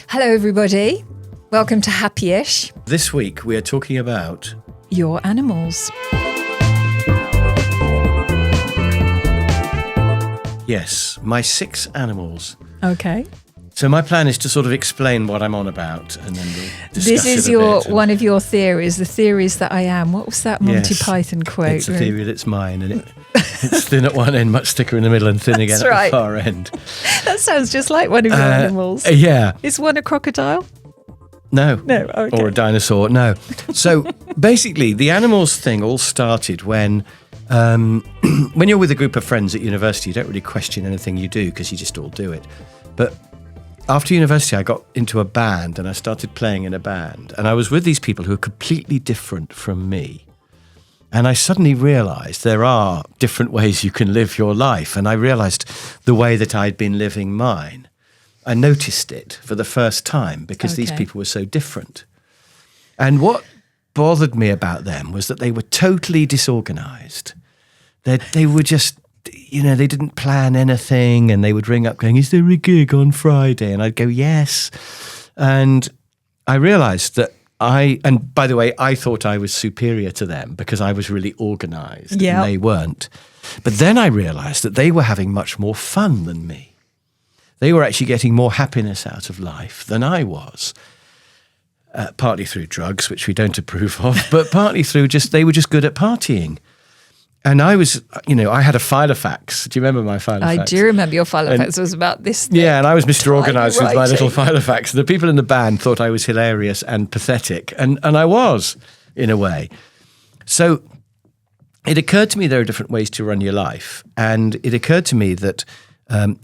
Hello, everybody. Welcome to Happyish. This week we are talking about your animals. Yes, my 6 animals. Okay. So my plan is to sort of explain what I'm on about, and then we'll discuss This is it a bit. one of your theories, the theories that I am. What was that Monty Python quote? It's a theory that's mine, and it's thin at one end, much thicker in the middle, and thin again at the far end. That sounds just like one of your animals. Yeah. Is one a crocodile? No. No, okay. Or a dinosaur, no. So basically, the animals thing all started when you're with a group of friends at university, you don't really question anything you do because you just all do it. But after university, I got into a band and I started playing in a band. And I was with these people who are completely different from me. And I suddenly realized there are different ways you can live your life. And I realized the way that I'd been living mine. I noticed it for the first time because these people were so different. And what bothered me about them was that they were totally disorganized. They were just, they didn't plan anything, and they would ring up going, "Is there a gig on Friday?" And I'd go, "Yes." And I realized that and by the way, I thought I was superior to them because I was really organized and they weren't. But then I realized that they were having much more fun than me. They were actually getting more happiness out of life than I was. Partly through drugs, which we don't approve of, but partly through they were just good at partying. And I was, I had a filofax. Do you remember my filofax? I do remember your filofax. It was about this. Yeah, and I was Mr. Organised with my little filofax. The people in the band thought I was hilarious and pathetic, and I was, in a way. So it occurred to me there are different ways to run your life. And it occurred to me that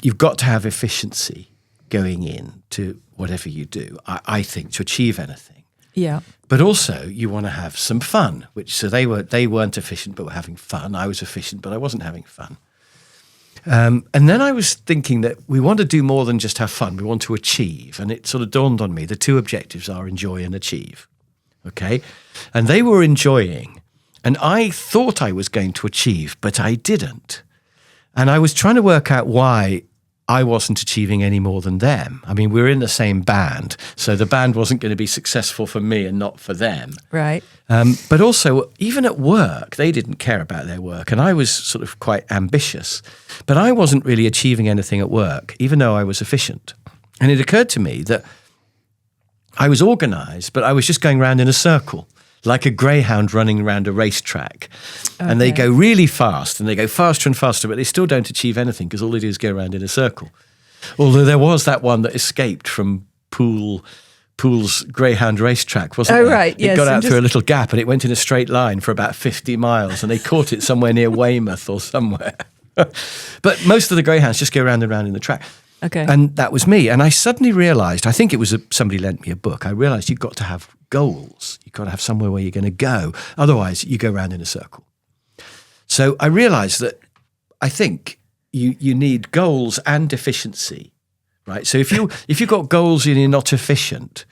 you've got to have efficiency going in to whatever you do, I think, to achieve anything. Yeah. But also you want to have some fun, so they weren't efficient but were having fun. I was efficient but I wasn't having fun. And then I was thinking that we want to do more than just have fun. We want to achieve. And it sort of dawned on me the 2 objectives are enjoy and achieve. Okay? And they were enjoying. And I thought I was going to achieve, but I didn't. And I was trying to work out why I wasn't achieving any more than them. I mean, we were in the same band, so the band wasn't going to be successful for me and not for them. Right. But also, even at work, they didn't care about their work, and I was sort of quite ambitious. But I wasn't really achieving anything at work, even though I was efficient. And it occurred to me that I was organised, but I was just going round in a circle, like a greyhound running around a racetrack. Okay. And they go really fast, and they go faster and faster, but they still don't achieve anything because all they do is go around in a circle. Although there was that one that escaped from Pool's greyhound racetrack, wasn't there? Oh, right, yes. It got out through a little gap, and it went in a straight line for about 50 miles, and they caught it somewhere near Weymouth or somewhere. But most of the greyhounds just go round and round in the track. Okay. And that was me. And I suddenly realised, I think it was somebody lent me a book, I realised you've got to have goals. You've got to have somewhere where you're going to go. Otherwise, you go round in a circle. So I realised that I think you need goals and efficiency, right? So if you've got goals and you're not efficient,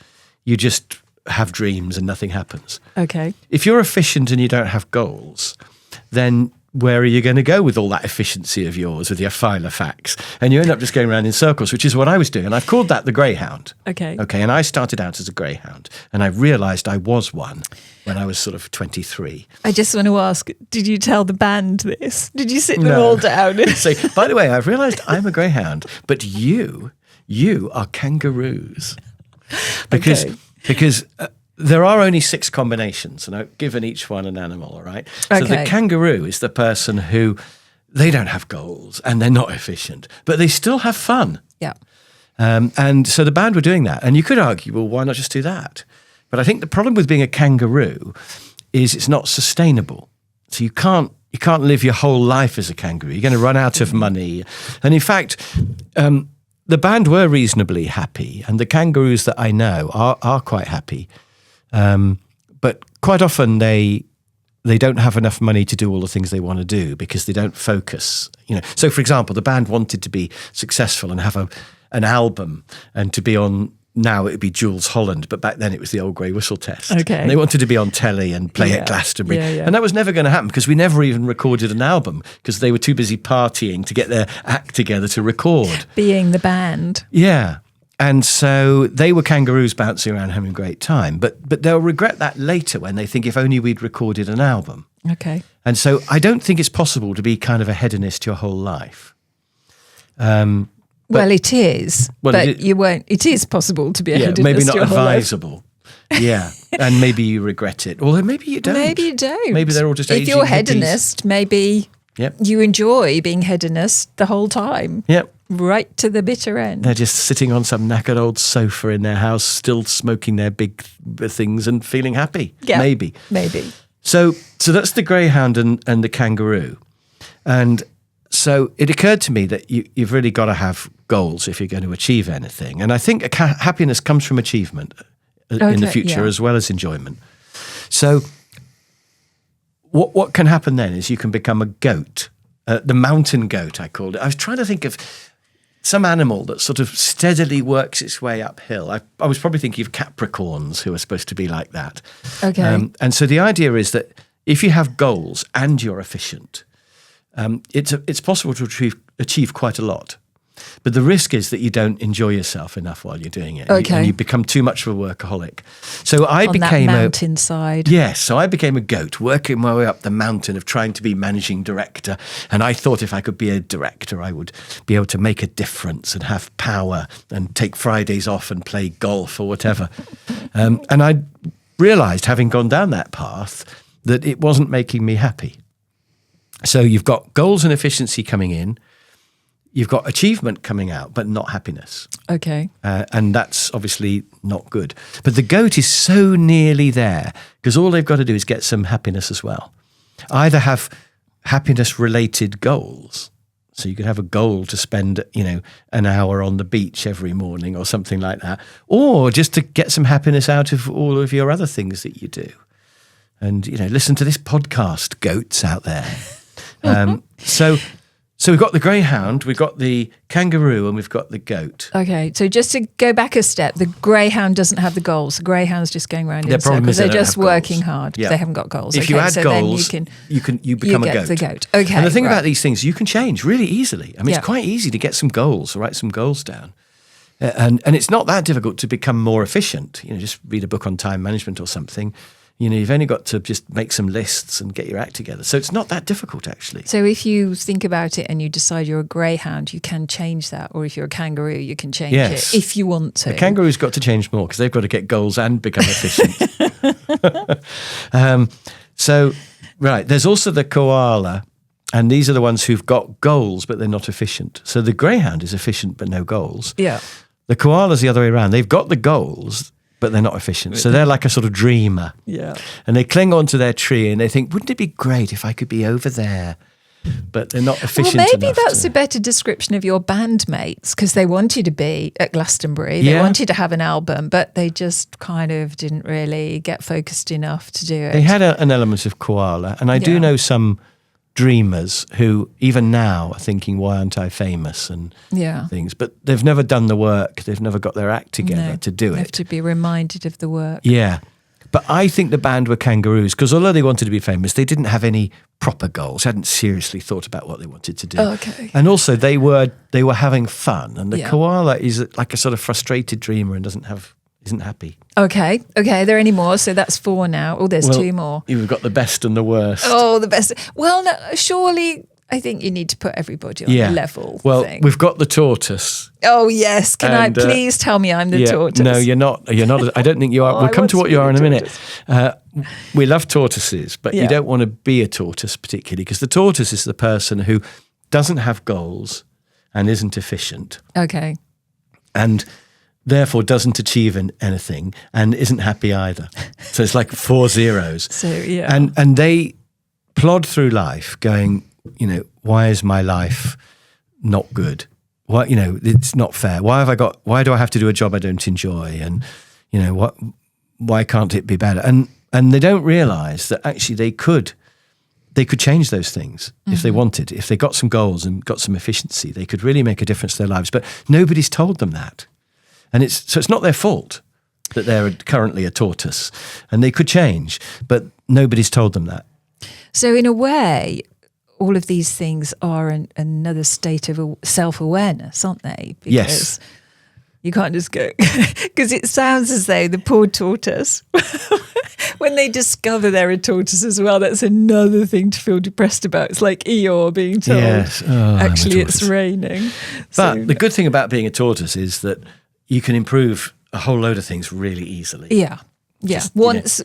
you just have dreams and nothing happens. Okay. If you're efficient and you don't have goals, then where are you going to go with all that efficiency of yours, with your filofax? And you end up just going around in circles, which is what I was doing. And I've called that the greyhound. Okay. Okay, and I started out as a greyhound, and I realised I was one when I was sort of 23. I just want to ask, did you tell the band this? Did you sit them all down? And say, by the way, I've realised I'm a greyhound, but you are kangaroos. Because there are only 6 combinations, and I've given each one an animal, all right? So the kangaroo is the person who, they don't have goals and they're not efficient, but they still have fun. Yeah. And so the band were doing that. And you could argue, well, why not just do that? But I think the problem with being a kangaroo is it's not sustainable. So you can't live your whole life as a kangaroo. You're going to run out of money. And in fact, the band were reasonably happy, and the kangaroos that I know are quite happy. But quite often they don't have enough money to do all the things they want to do because they don't focus. So for example, the band wanted to be successful and have an album and to be on. Now it would be Jules Holland, but back then it was the Old Grey Whistle Test. Okay. And they wanted to be on telly and play at Glastonbury. Yeah. And that was never going to happen because we never even recorded an album because they were too busy partying to get their act together to record. Being the band. Yeah. And so they were kangaroos bouncing around having a great time. But they'll regret that later when they think, if only we'd recorded an album. Okay. And so I don't think it's possible to be kind of a hedonist your whole life. Well, it is. Well, but you won't. It is possible to be a hedonist. Maybe not your whole life. advisable. Yeah. And maybe you regret it. Although maybe you don't. Maybe you don't. Maybe they're all just If aging you're hippies. hedonist, maybe Yep. you enjoy being hedonist the whole time. Yep. Right to the bitter end. They're just sitting on some knackered old sofa in their house, still smoking their big things and feeling happy. Yeah, Maybe. So that's the greyhound and the kangaroo. And so it occurred to me that you've really got to have goals if you're going to achieve anything. And I think happiness comes from achievement in the future as well as enjoyment. So what can happen then is you can become a goat, the mountain goat, I called it. I was trying to think of some animal that sort of steadily works its way uphill. I was probably thinking of Capricorns, who are supposed to be like that. Okay. And so the idea is that if you have goals and you're efficient, it's possible to achieve quite a lot. But the risk is that you don't enjoy yourself enough while you're doing it. Okay. And you become too much of a workaholic. So I On became that mountainside. Yes, so I became a goat, working my way up the mountain of trying to be managing director. And I thought if I could be a director, I would be able to make a difference and have power and take Fridays off and play golf or whatever. And I realised, having gone down that path, that it wasn't making me happy. So you've got goals and efficiency coming in. You've got achievement coming out, but not happiness. Okay. And that's obviously not good. But the goat is so nearly there because all they've got to do is get some happiness as well. Either have happiness-related goals. So you could have a goal to spend, an hour on the beach every morning or something like that. Or just to get some happiness out of all of your other things that you do. And, listen to this podcast, goats out there. So we've got the greyhound, we've got the kangaroo, and we've got the goat. Okay, so just to go back a step, the greyhound doesn't have the goals. The greyhound's just going around in circles. They're just working hard. Yeah. They haven't got goals. If you add goals, then you become a goat. The goat. Okay. And the thing about these things, you can change really easily. I mean, Yeah. it's quite easy to get some goals, write some goals down. And it's not that difficult to become more efficient. Just read a book on time management or something. You've only got to just make some lists and get your act together. So it's not that difficult, actually. So if you think about it and you decide you're a greyhound, you can change that. Or if you're a kangaroo, you can change it if you want to. The kangaroo's got to change more because they've got to get goals and become efficient. Right, there's also the koala. And these are the ones who've got goals, but they're not efficient. So the greyhound is efficient, but no goals. Yeah. The koala's the other way around. They've got the goals, but they're not efficient. So they're like a sort of dreamer. Yeah. And they cling onto their tree and they think, wouldn't it be great if I could be over there? But they're not efficient enough. Well, maybe that's a better description of your bandmates because they wanted to be at Glastonbury. They wanted to have an album, but they just kind of didn't really get focused enough to do it. They had an element of koala. And I do know some dreamers who even now are thinking, why aren't I famous and things, but they've never done the work, they've never got their act together to do it. They have to be reminded of the work. But I think the band were kangaroos because although they wanted to be famous, they didn't have any proper goals, hadn't seriously thought about what they wanted to do. And also they were having fun, and the koala is like a sort of frustrated dreamer and isn't happy. Okay. Are there any more? So that's 4 now. Oh, there's 2 more. You've got the best and the worst. Oh, the best. Well, no, surely I think you need to put everybody on a level. Well, thing. we've got the tortoise. Oh, yes. Can I please tell me I'm the tortoise? No, you're not. I don't think you are. We'll come to what you are in a minute. We love tortoises, but you don't want to be a tortoise particularly because the tortoise is the person who doesn't have goals and isn't efficient. Okay. And therefore doesn't achieve anything and isn't happy either. So it's like 4 zeros. And they plod through life going, why is my life not good? Why, it's not fair. Why do I have to do a job I don't enjoy? And, why can't it be better? And they don't realize that actually they could change those things if they wanted. If they got some goals and got some efficiency, they could really make a difference to their lives. But nobody's told them that. And it's not their fault that they're currently a tortoise and they could change, but nobody's told them that. So in a way, all of these things are another state of self-awareness, aren't they? Because You can't just go, because it sounds as though the poor tortoise, when they discover they're a tortoise as well, that's another thing to feel depressed about. It's like Eeyore being told, Yes. Oh, actually it's raining. But the good thing about being a tortoise is that you can improve a whole load of things really easily. Yeah. Yeah. Once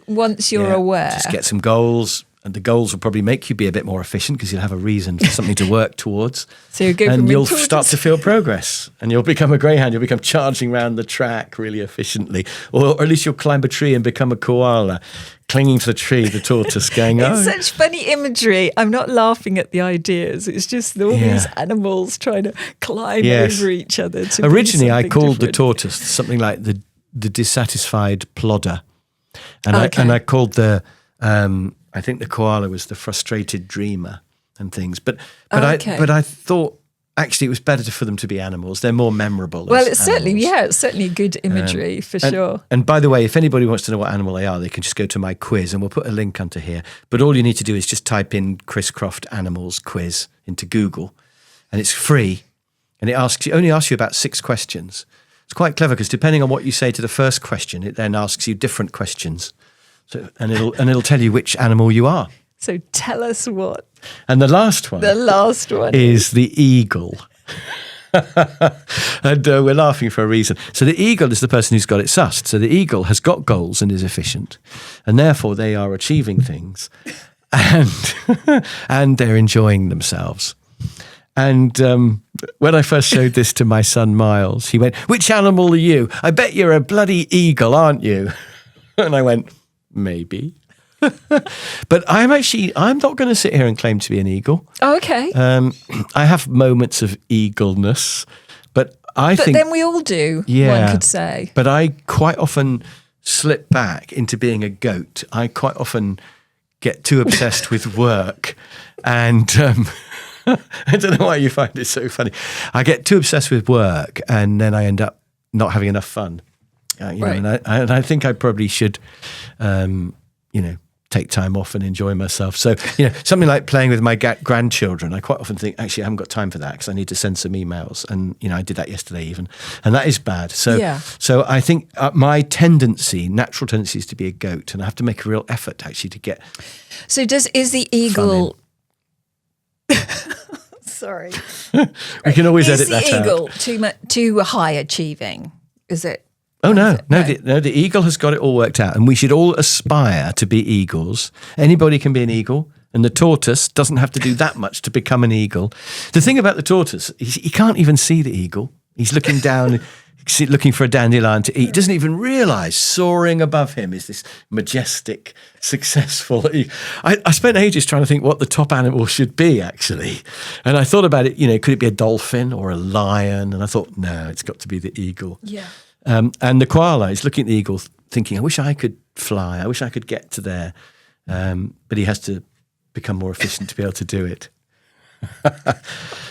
you're aware. Just get some goals. And the goals will probably make you be a bit more efficient because you'll have a reason for something to work towards. So you go and you'll start to feel progress. And you'll become a greyhound. You'll become charging around the track really efficiently. Or at least you'll climb a tree and become a koala, clinging to the tree, the tortoise going, It's such funny imagery. I'm not laughing at the ideas. It's just all these animals trying to climb over each other. Originally, I called the different. tortoise something like the dissatisfied plodder. And I called the... I think the koala was the frustrated dreamer and things. But I thought actually it was better for them to be animals. They're more memorable. Well, it's certainly good imagery for sure. And by the way, if anybody wants to know what animal they are, they can just go to my quiz and we'll put a link under here. But all you need to do is just type in Chris Croft animals quiz into Google and it's free. And it only asks you about 6 questions. It's quite clever because depending on what you say to the first question, it then asks you different questions. So, and it'll tell you which animal you are. So tell us what. And the last one is the eagle. And we're laughing for a reason. So the eagle is the person who's got it sussed. So the eagle has got goals and is efficient. And therefore they are achieving things. And they're enjoying themselves. And when I first showed this to my son Miles, he went, "Which animal are you? I bet you're a bloody eagle, aren't you?" And I went, "Maybe." But I'm not going to sit here and claim to be an eagle. Oh, okay. I have moments of eagleness, but think... But then we all do, one could say. But I quite often slip back into being a goat. I quite often get too obsessed with work and... I don't know why you find it so funny. I get too obsessed with work and then I end up not having enough fun. Know, and I think I probably should, take time off and enjoy myself. So, something like playing with my grandchildren, I quite often think, actually, I haven't got time for that because I need to send some emails. And, I did that yesterday even. And that is bad. So, so I think my natural tendency is to be a goat. And I have to make a real effort actually to get. So is the eagle... Sorry. We can always edit that out. Is the eagle too high achieving? Is it? Oh, no. The eagle has got it all worked out. And we should all aspire to be eagles. Anybody can be an eagle. And the tortoise doesn't have to do that much to become an eagle. The thing about the tortoise, he can't even see the eagle. He's looking down, looking for a dandelion to eat. He doesn't even realise soaring above him is this majestic, successful eagle. I spent ages trying to think what the top animal should be, actually. And I thought about it, could it be a dolphin or a lion? And I thought, no, it's got to be the eagle. Yeah. And the koala is looking at the eagle thinking, I wish I could fly. I wish I could get to there. But he has to become more efficient to be able to do it.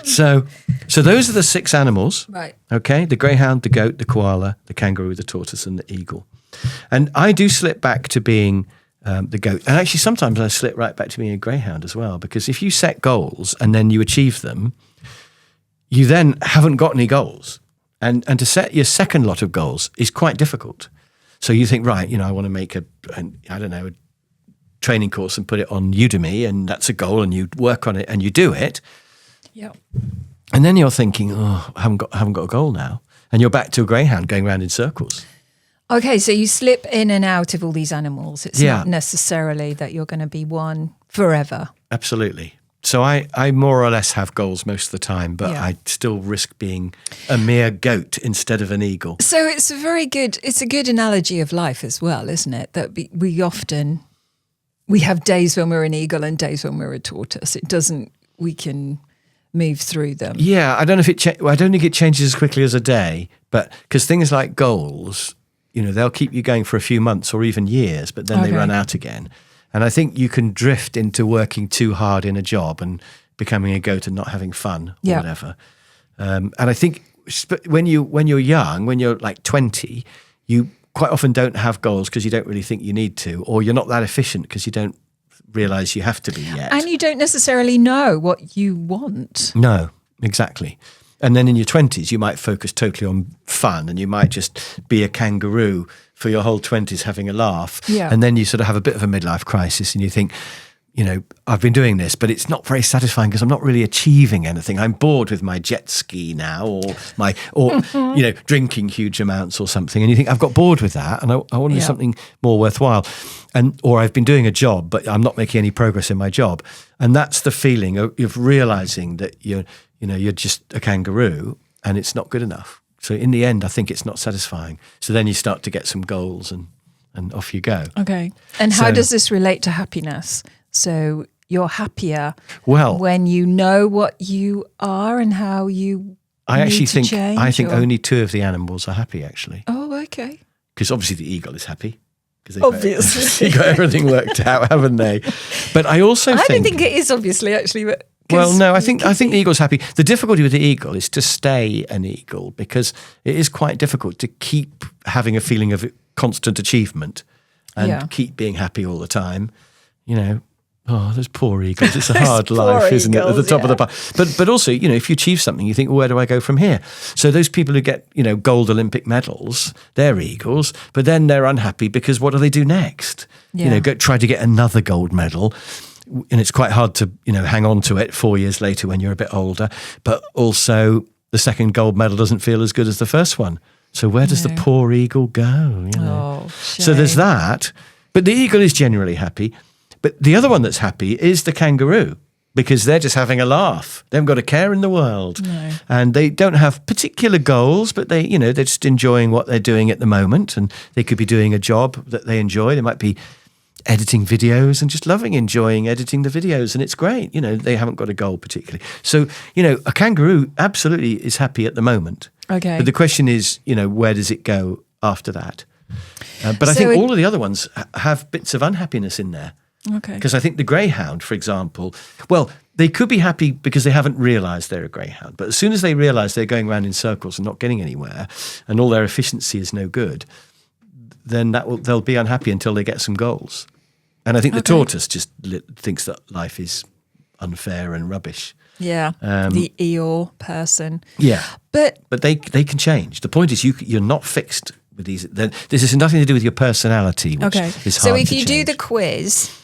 So those are the 6 animals. Right. Okay. The greyhound, the goat, the koala, the kangaroo, the tortoise, and the eagle. And I do slip back to being the goat. And actually, sometimes I slip right back to being a greyhound as well. Because if you set goals and then you achieve them, you then haven't got any goals. And to set your second lot of goals is quite difficult. So you think, right, I want to make a training course and put it on Udemy, and that's a goal, and you work on it and you do it. Yeah. And then you're thinking, oh, I haven't got a goal now. And you're back to a greyhound going around in circles. Okay, so you slip in and out of all these animals. It's not necessarily that you're going to be one forever. Absolutely. So I more or less have goals most of the time, but I still risk being a mere goat instead of an eagle. So it's a good analogy of life as well, isn't it? That we have days when we're an eagle and days when we're a tortoise. We can move through them. Yeah, I don't know if I don't think it changes as quickly as a day, but because things like goals, they'll keep you going for a few months or even years, but then they run out again. And I think you can drift into working too hard in a job and becoming a goat and not having fun or whatever. And I think when you're young, when you're like 20, you quite often don't have goals because you don't really think you need to, or you're not that efficient because you don't realise you have to be yet. And you don't necessarily know what you want. No, exactly. And then in your 20s, you might focus totally on fun, and you might just be a kangaroo for your whole 20s having a laugh. Yeah. And then you sort of have a bit of a midlife crisis and you think, I've been doing this, but it's not very satisfying because I'm not really achieving anything. I'm bored with my jet ski now, or drinking huge amounts or something. And you think, I've got bored with that, and I want to do something more worthwhile. Or I've been doing a job, but I'm not making any progress in my job. And that's the feeling of realizing that you're just a kangaroo and it's not good enough. So in the end, I think it's not satisfying. So then you start to get some goals and off you go. Okay. And how does this relate to happiness? So you're happier when you know what you are and how you I think only 2 of the animals are happy, actually. Oh, okay. Because obviously the eagle is happy. Obviously. They got everything worked out, haven't they? But I also I don't think it is, obviously, actually. But well, no, I think the eagle's happy. The difficulty with the eagle is to stay an eagle, because it is quite difficult to keep having a feeling of constant achievement and keep being happy all the time. Those poor eagles. It's a hard life, isn't it? At the top of the pile. But also, if you achieve something, you think, well, where do I go from here? So those people who get, gold Olympic medals, they're eagles, but then they're unhappy because what do they do next? Yeah. Try to get another gold medal. And it's quite hard to, hang on to it 4 years later when you're a bit older. But also the second gold medal doesn't feel as good as the first one. So where does the poor eagle go? Oh, so there's that. But the eagle is generally happy. But the other one that's happy is the kangaroo, because they're just having a laugh. They haven't got a care in the world. No. And they don't have particular goals, but they're just enjoying what they're doing at the moment. And they could be doing a job that they enjoy. They might be editing videos and just enjoying editing the videos. And it's great. They haven't got a goal particularly. So, a kangaroo absolutely is happy at the moment. Okay. But the question is, where does it go after that? But I think all of the other ones have bits of unhappiness in there. Okay. Because I think the greyhound, for example, they could be happy because they haven't realised they're a greyhound. But as soon as they realise they're going around in circles and not getting anywhere, and all their efficiency is no good, then they'll be unhappy until they get some goals. And I think the tortoise just thinks that life is unfair and rubbish. Yeah, the Eeyore person. Yeah, but they can change. The point is you're not fixed with these. This has nothing to do with your personality, which is hard so if to you change. do the quiz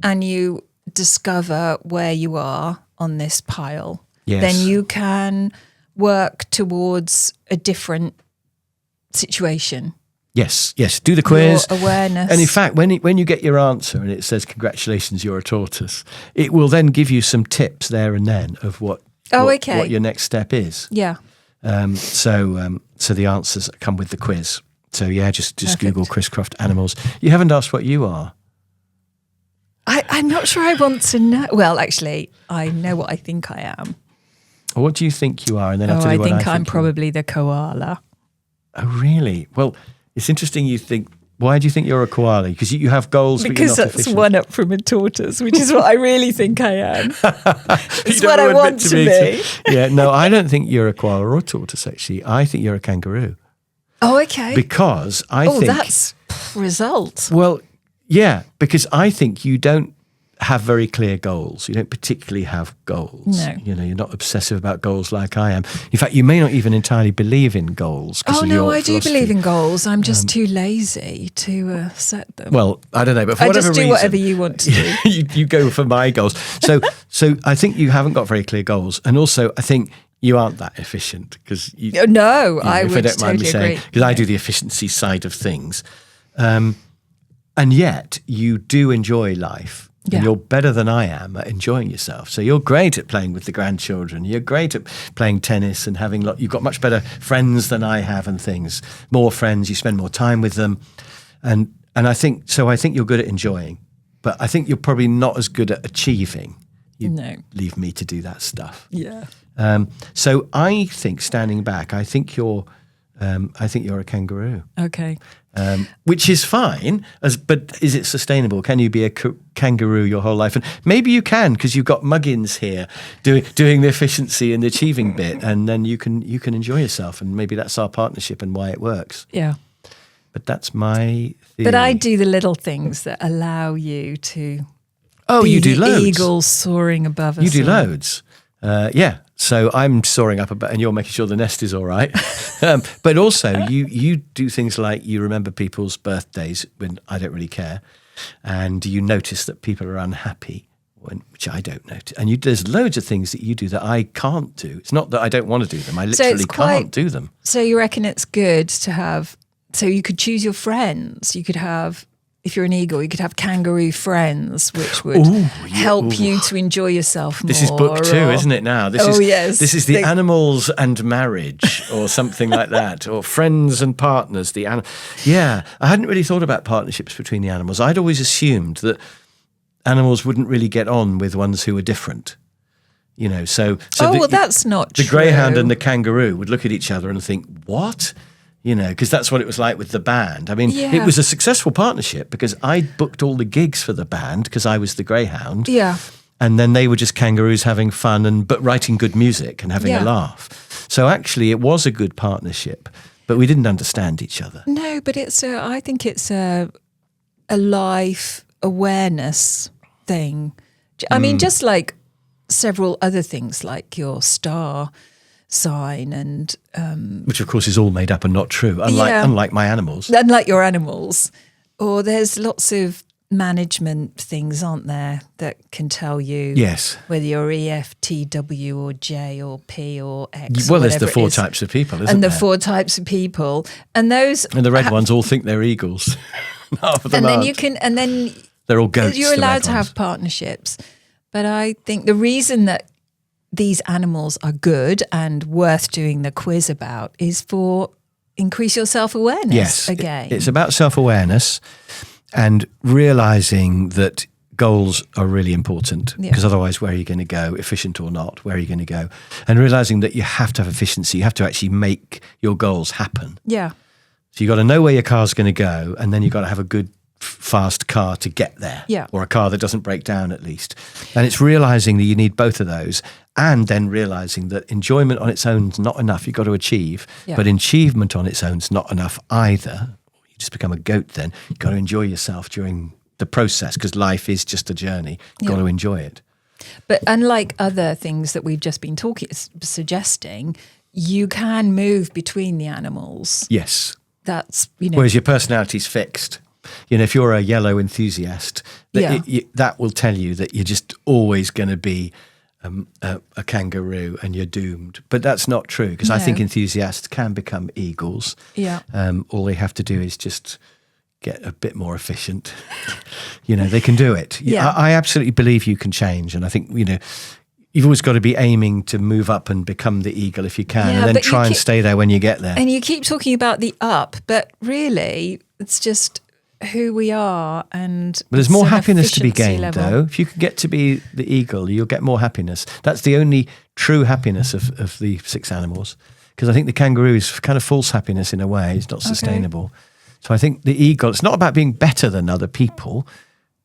and you discover where you are on this pile, then you can work towards a different situation. Yes. Do the quiz. Your awareness. And in fact, when you get your answer and it says, congratulations, you're a tortoise, it will then give you some tips there and then of what your next step is. Yeah. So the answers come with the quiz. So just Google Chris Croft animals. You haven't asked what you are. I'm not sure I want to know. Well, actually, I know what I think I am. What do you think you are? And then I'll tell you what I think I'm probably the koala. Oh, really? Well, it's interesting you think. Why do you think you're a koala? Because you have goals, because but you're not that's efficient. one up from a tortoise, which is what I really think I am. It's what I want to be. Yeah, no, I don't think you're a koala or a tortoise, actually. I think you're a kangaroo. Oh, okay. Because I think... Oh, that's result. Well, yeah, because I think you don't have very clear goals. You don't particularly have goals. No. You're not obsessive about goals like I am. In fact, you may not even entirely believe in goals. Oh, no, I do believe in goals. I'm just too lazy to set them. Well, I don't know, but for whatever reason... I just do whatever you want to do. you go for my goals. So I think you haven't got very clear goals. And also, I think you aren't that efficient. Because I would don't mind me saying, agree. because I do the efficiency side of things. And yet, you do enjoy life. Yeah. And you're better than I am at enjoying yourself. So you're great at playing with the grandchildren. You're great at playing tennis and you've got much better friends than I have and things. More friends, you spend more time with them. And I think you're good at enjoying. But I think you're probably not as good at achieving. Leave me to do that stuff. Yeah. So I think, standing back, I think you're a kangaroo. Okay. Which is fine, but is it sustainable? Can you be a kangaroo your whole life? And maybe you can, because you've got Muggins here doing the efficiency and the achieving bit, and then you can enjoy yourself. And maybe that's our partnership and why it works. Yeah. But that's my theory. But I do the little things that allow you to. Oh, you do loads. Eagle soaring above us. You do loads. Yeah. So I'm soaring up and you're making sure the nest is all right. But also you do things like you remember people's birthdays when I don't really care, and you notice that people are unhappy, which I don't notice. And there's loads of things that you do that I can't do. It's not that I don't want to do them. I literally can't do them. So you reckon it's good to have, so you could choose your friends. You could have, if you're an eagle, you could have kangaroo friends, which would help you to enjoy yourself more. This is book 2, isn't it now? Yes. This is the animals and marriage or something like that, or friends and partners. Yeah, I hadn't really thought about partnerships between the animals. I'd always assumed that animals wouldn't really get on with ones who were different. That's not true. The greyhound and the kangaroo would look at each other and think, what? Because that's what it was like with the band. I mean, It was a successful partnership because I booked all the gigs for the band because I was the greyhound. Yeah. And then they were just kangaroos having fun but writing good music and having a laugh. So actually it was a good partnership, but we didn't understand each other. No, but I think it's a life awareness thing. I mean, just like several other things like your star sign and which of course is all made up and not true, unlike my animals. Unlike your animals. Or there's lots of management things, aren't there, that can tell you whether you're EFTW or J or P or X. Well, there's the 4 types of people, isn't there? And the 4 types of people. And those and the red ones all think they're eagles. Half of them and then they're all goats. You're allowed to have partnerships. But I think the reason that these animals are good and worth doing the quiz about is for increase your self-awareness again. It's about self-awareness and realising that goals are really important because otherwise where are you going to go, efficient or not, where are you going to go? And realising that you have to have efficiency, you have to actually make your goals happen. Yeah. So you've got to know where your car's going to go and then you've got to have a good fast car to get there, or a car that doesn't break down at least. And it's realising that you need both of those and then realising that enjoyment on its own is not enough, you've got to achieve, but achievement on its own is not enough either. You just become a goat then. You've got to enjoy yourself during the process because life is just a journey. You've got to enjoy it. But unlike other things that we've just been suggesting, you can move between the animals. Yes. That's, Whereas your personality's fixed. If you're a yellow enthusiast, that will tell you that you're just always going to be a kangaroo and you're doomed. But that's not true because I think enthusiasts can become eagles. Yeah. All they have to do is just get a bit more efficient. They can do it. Yeah. I absolutely believe you can change. And I think, you've always got to be aiming to move up and become the eagle if you can, and then try and stay there when you get there. And you keep talking about the up, but really it's just who we are. But there's more happiness to be gained though. If you can get to be the eagle, you'll get more happiness. That's the only true happiness of the 6 animals, because I think the kangaroo is kind of false happiness in a way. It's not sustainable. So I think the eagle, it's not about being better than other people,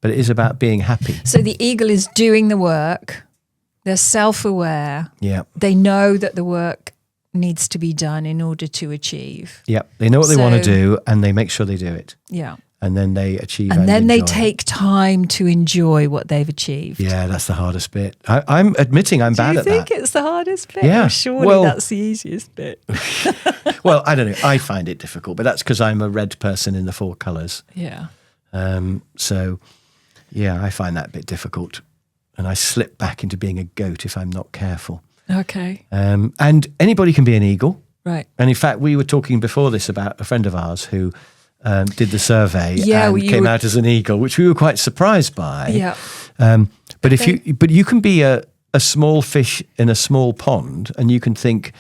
but it is about being happy. So the eagle is doing the work. They're self-aware. Yeah. They know that the work needs to be done in order to achieve. Yeah. They know what they want to do and they make sure they do it. Yeah. And then they achieve and then they take time to enjoy what they've achieved. Yeah, that's the hardest bit. I'm admitting I'm bad at that. Do you think it's the hardest bit? Yeah. Surely that's the easiest bit. Well, I don't know. I find it difficult, but that's because I'm a red person in the 4 colours. Yeah. So, yeah, I find that a bit difficult. And I slip back into being a goat if I'm not careful. Okay. And anybody can be an eagle. Right. And in fact, we were talking before this about a friend of ours who did the survey and came out as an eagle, which we were quite surprised by. Yeah. But you can be a small fish in a small pond and you can think,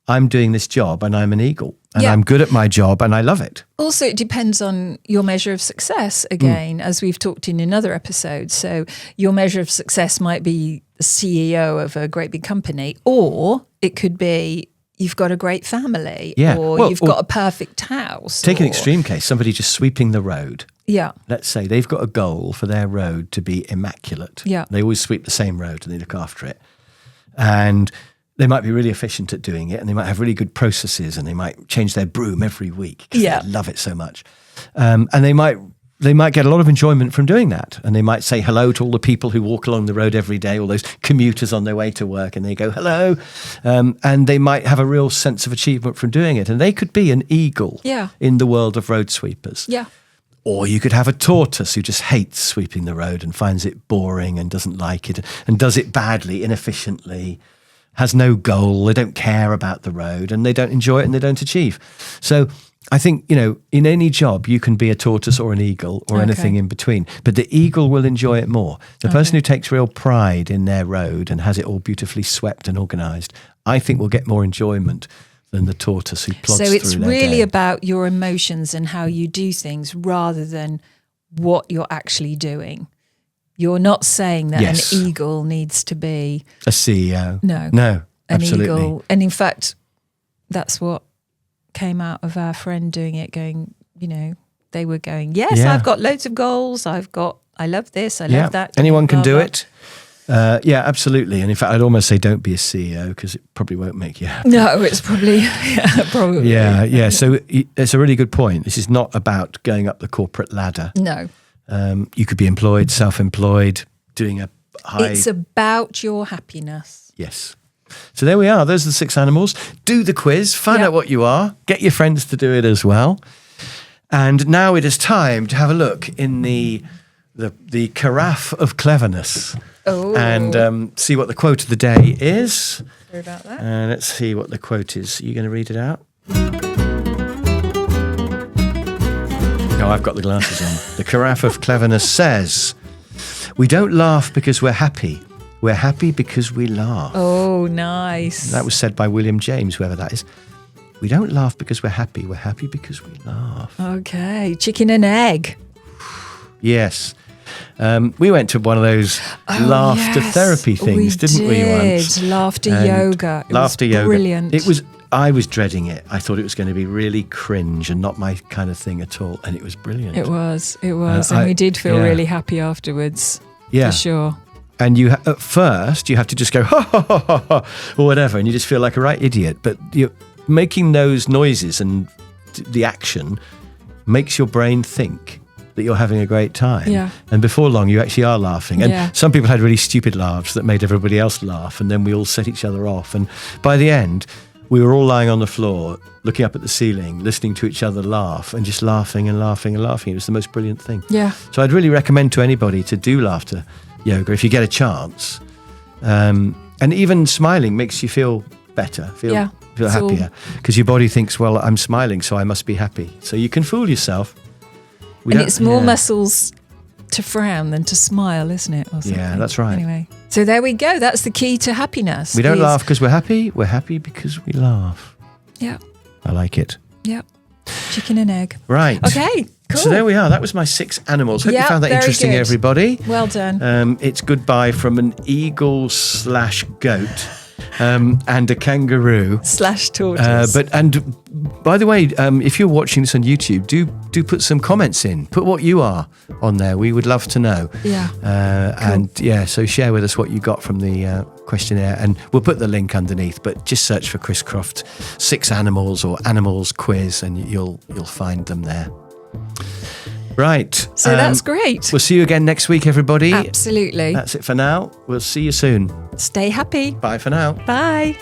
I'm doing this job and I'm an eagle and I'm good at my job and I love it. Also, it depends on your measure of success, again, as we've talked in another episode. So your measure of success might be the CEO of a great big company, or it could be you've got a great family, or you've got a perfect house. Take an extreme case, somebody just sweeping the road. Yeah. Let's say they've got a goal for their road to be immaculate. Yeah. They always sweep the same road and they look after it. And they might be really efficient at doing it and they might have really good processes and they might change their broom every week because they love it so much. And they might they might get a lot of enjoyment from doing that. And they might say hello to all the people who walk along the road every day, all those commuters on their way to work, and they go, hello. And they might have a real sense of achievement from doing it. And they could be an eagle in the world of road sweepers. Yeah. Or you could have a tortoise who just hates sweeping the road and finds it boring and doesn't like it and does it badly, inefficiently, has no goal, they don't care about the road and they don't enjoy it and they don't achieve. So I think, in any job, you can be a tortoise or an eagle or anything in between. But the eagle will enjoy it more. The person who takes real pride in their road and has it all beautifully swept and organised, I think will get more enjoyment than the tortoise who plods through their day. So it's really about your emotions and how you do things rather than what you're actually doing. You're not saying that an eagle needs to be a CEO. No, absolutely. An eagle. And in fact, that's what came out of our friend doing it, going, they were going, yes, I've got loads of goals. I love this. I love that. Anyone can do it. Absolutely. And in fact, I'd almost say don't be a CEO because it probably won't make you happy. No, it's probably, probably. Yeah. So it's a really good point. This is not about going up the corporate ladder. No. You could be employed, self-employed, doing a high... It's about your happiness. Yes. So there we are. Those are the 6 animals. Do the quiz. Find out what you are. Get your friends to do it as well. And now it is time to have a look in the carafe of cleverness. Oh. And see what the quote of the day is. Sorry about that. Let's see what the quote is. Are you going to read it out? No, I've got the glasses on. The carafe of cleverness says, we don't laugh because we're happy. We're happy because we laugh. Oh, nice. That was said by William James, whoever that is. We don't laugh because we're happy because we laugh. Okay, chicken and egg. Yes. We went to one of those laughter therapy things, didn't we once? Laughter yoga. Laughter yoga. Brilliant. I was dreading it. I thought it was going to be really cringe and not my kind of thing at all. And it was brilliant. It was. And we did feel really happy afterwards. Yeah. For sure. And at first, you have to just go, ha, ha, ha, ha, ha, or whatever. And you just feel like a right idiot. But you're making those noises and the action makes your brain think that you're having a great time. Yeah. And before long, you actually are laughing. And some people had really stupid laughs that made everybody else laugh. And then we all set each other off. And by the end, we were all lying on the floor, looking up at the ceiling, listening to each other laugh and just laughing and laughing and laughing. It was the most brilliant thing. Yeah. So I'd really recommend to anybody to do laughter yoga if you get a chance. And even smiling makes you feel better, feel happier. Because your body thinks, well, I'm smiling, so I must be happy. So you can fool yourself. And it's more muscles to frown than to smile, isn't it? Or something. Yeah, that's right. Anyway, so there we go. That's the key to happiness. We don't laugh because we're happy because we laugh. Yeah. I like it. Yeah. Chicken and egg. Right. Okay, cool. So there we are. That was my 6 animals. Hope you found that interesting, good. Everybody. Well done. It's goodbye from an eagle/goat. And a kangaroo /tortoise. And by the way, if you're watching this on YouTube, do put some comments in. Put what you are on there. We would love to know. Yeah. Cool. And so share with us what you got from the questionnaire, and we'll put the link underneath. But just search for Chris Croft 6 animals or animals quiz, and you'll find them there. Right. So that's great. We'll see you again next week, everybody. Absolutely. That's it for now. We'll see you soon. Stay happy. Bye for now. Bye.